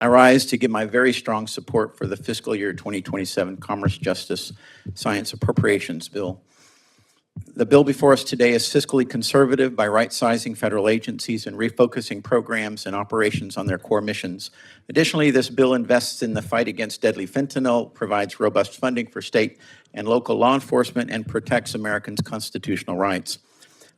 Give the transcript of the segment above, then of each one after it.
I rise to give my very strong support for the fiscal year 2027 Commerce, Justice, Science Appropriations Bill. The bill before us today is fiscally conservative by right-sizing federal agencies and refocusing programs and operations on their core missions. Additionally, this bill invests in the fight against deadly fentanyl, provides robust funding for state and local law enforcement, and protects Americans' constitutional rights.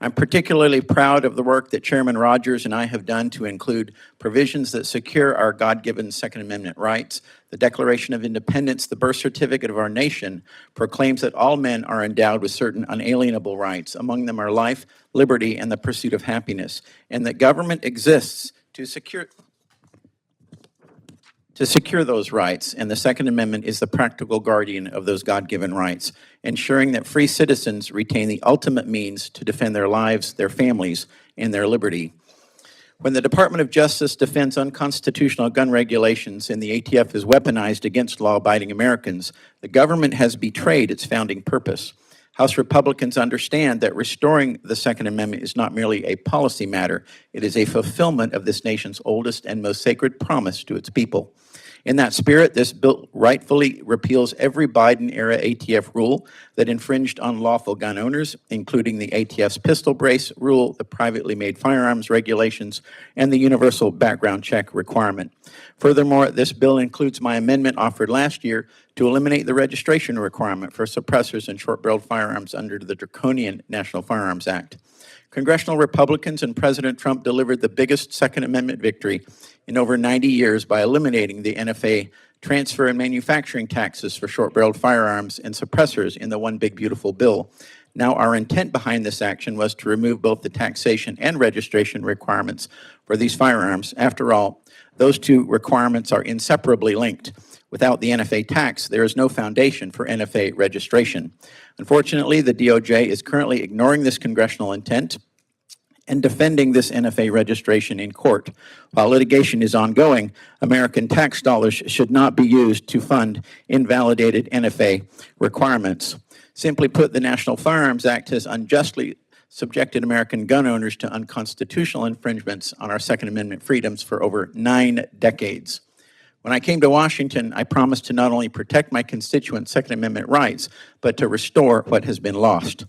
I'm particularly proud of the work that Chairman Rogers and I have done to include provisions that secure our God-given Second Amendment rights. The Declaration of Independence, the birth certificate of our nation, proclaims that all men are endowed with certain unalienable rights. Among them are life, liberty, and the pursuit of happiness, and that government exists to secure those rights, and the Second Amendment is the practical guardian of those God-given rights, ensuring that free citizens retain the ultimate means to defend their lives, their families, and their liberty. When the Department of Justice defends unconstitutional gun regulations and the ATF is weaponized against law-abiding Americans, the government has betrayed its founding purpose. House Republicans understand that restoring the Second Amendment is not merely a policy matter, it is a fulfillment of this nation's oldest and most sacred promise to its people. In that spirit, this bill rightfully repeals every Biden-era ATF rule that infringed on lawful gun owners, including the ATF's pistol brace rule, the privately made firearms regulations, and the universal background check requirement. Furthermore, this bill includes my amendment offered last year to eliminate the registration requirement for suppressors and short-barreled firearms under the draconian National Firearms Act. Congressional Republicans and President Trump delivered the biggest Second Amendment victory in over 90 years by eliminating the NFA transfer and manufacturing taxes for short-barreled firearms and suppressors in the One Big Beautiful Bill. Now, our intent behind this action was to remove both the taxation and registration requirements for these firearms. After all, those two requirements are inseparably linked. Without the NFA tax, there is no foundation for NFA registration. Unfortunately, the DOJ is currently ignoring this congressional intent and defending this NFA registration in court. While litigation is ongoing, American tax dollars should not be used to fund invalidated NFA requirements. Simply put, the National Firearms Act has unjustly subjected American gun owners to unconstitutional infringements on our Second Amendment freedoms for over 9 decades. When I came to Washington, I promised to not only protect my constituents' Second Amendment rights, but to restore what has been lost.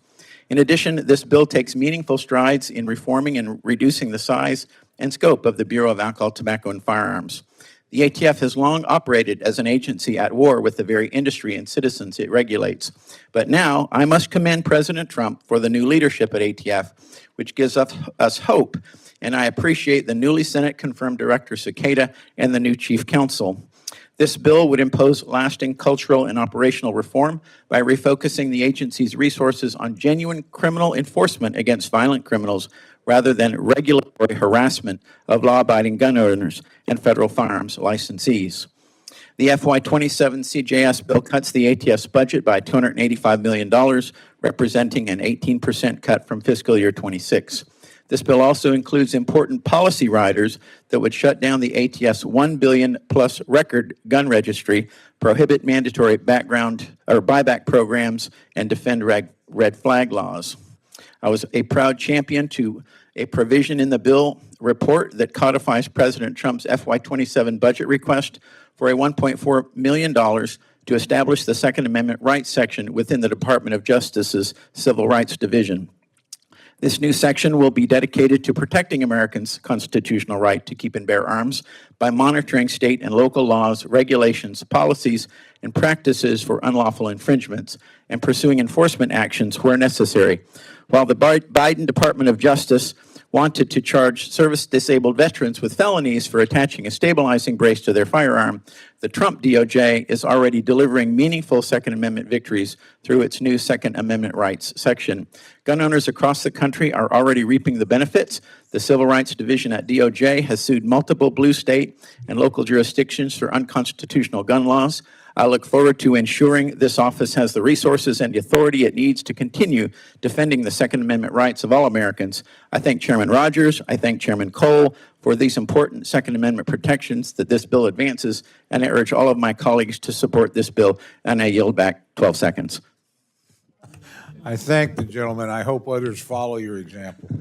In addition, this bill takes meaningful strides in reforming and reducing the size and scope of the Bureau of Alcohol, Tobacco, and Firearms. The ATF has long operated as an agency at war with the very industry and citizens it regulates. But now, I must commend President Trump for the new leadership at ATF, which gives us hope, and I appreciate the newly Senate-confirmed Director Cicada and the new Chief Counsel. This bill would impose lasting cultural and operational reform by refocusing the agency's resources on genuine criminal enforcement against violent criminals rather than regulatory harassment of law-abiding gun owners and federal firearms licensees. The FY27 CJS bill cuts the ATF's budget by $285 million, representing an 18% cut from fiscal year 26. This bill also includes important policy riders that would shut down the ATF's $1 billion-plus record gun registry, prohibit mandatory background or buyback programs, and defend red flag laws. I was a proud champion to a provision in the bill report that codifies President Trump's FY27 budget request for a $1.4 million to establish the Second Amendment rights section within the Department of Justice's Civil Rights Division. This new section will be dedicated to protecting Americans' constitutional right to keep and bear arms by monitoring state and local laws, regulations, policies, and practices for unlawful infringements and pursuing enforcement actions where necessary. While the Biden Department of Justice wanted to charge service-disabled veterans with felonies for attaching a stabilizing brace to their firearm, the Trump DOJ is already delivering meaningful Second Amendment victories through its new Second Amendment rights section. Gun owners across the country are already reaping the benefits. The Civil Rights Division at DOJ has sued multiple blue state and local jurisdictions for unconstitutional gun laws. I look forward to ensuring this office has the resources and the authority it needs to continue defending the Second Amendment rights of all Americans. I thank Chairman Rogers, I thank Chairman Cole for these important Second Amendment protections that this bill advances, and I urge all of my colleagues to support this bill, and I yield back 12 seconds. I thank the gentleman. I hope others follow your example.